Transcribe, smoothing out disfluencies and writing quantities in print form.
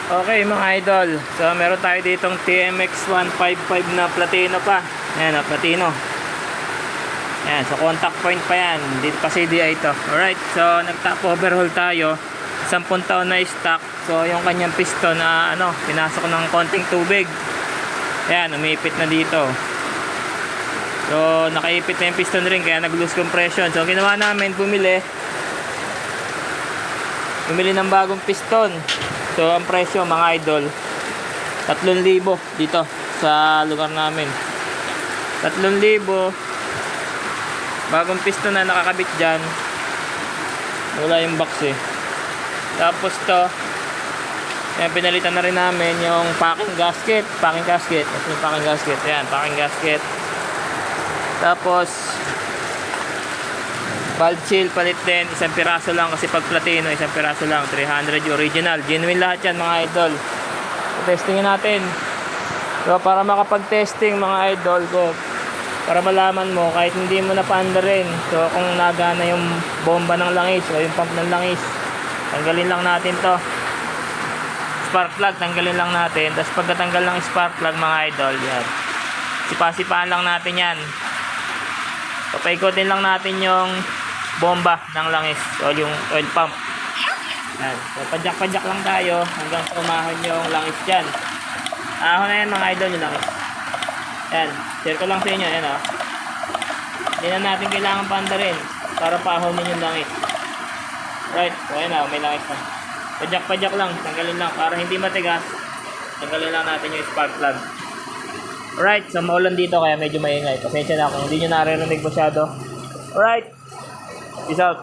Okay mga idol, so meron tayo ditong TMX 155 na platino pa. Ayan o, platino. Ayan, so contact point pa yan. Dito pa CDI ito. Alright, so nag-top overhaul tayo. 10 taon na stock. So yung kanyang piston na pinasok ng konting tubig. Ayan, umipit na dito. So nakaipit na yung piston rin kaya nag-lose compression. So ginawa namin, bumili ng bagong piston. So ang presyo mga idol 3,000 dito sa lugar namin. 3,000 bagong piston na nakakabit dyan. Wala yung box eh. Tapos to yan, pinalitan na rin namin yung packing gasket. Ito yung packing gasket. Yan, packing gasket. Tapos valve seal palit din, isang piraso lang kasi pag platino, isang piraso lang, 300 original, genuine lahat yan mga idol. So, testingin natin. So para makapag-testing mga idol ko, para malaman mo kahit hindi mo na paandarin, so kung nagana yung bomba ng langis o yung pump ng langis, tanggalin lang natin to. Spark plug, tanggalin lang natin. Tapos pagkatanggal ng spark plug mga idol, yan, sipa-sipaan lang natin yan. So paikutin lang natin yung bomba ng langis o yung oil pump. Yan. So padyak-padyak lang tayo hanggang sa umahon yung langis dyan. Ahon na yan mga idol yung langis. Yan, share ko lang sa inyo. Yan o. Hindi na natin kailangan paandarin para paahonin yung langis. Right, so yan o, may langis na. Padyak-padyak lang, tanggalin lang para hindi matigas. Tanggalin lang natin yung spark plug. Alright, so maulan dito kaya medyo maingay. Pasensya na kung hindi nyo naririnig masyado. Alright, peace out.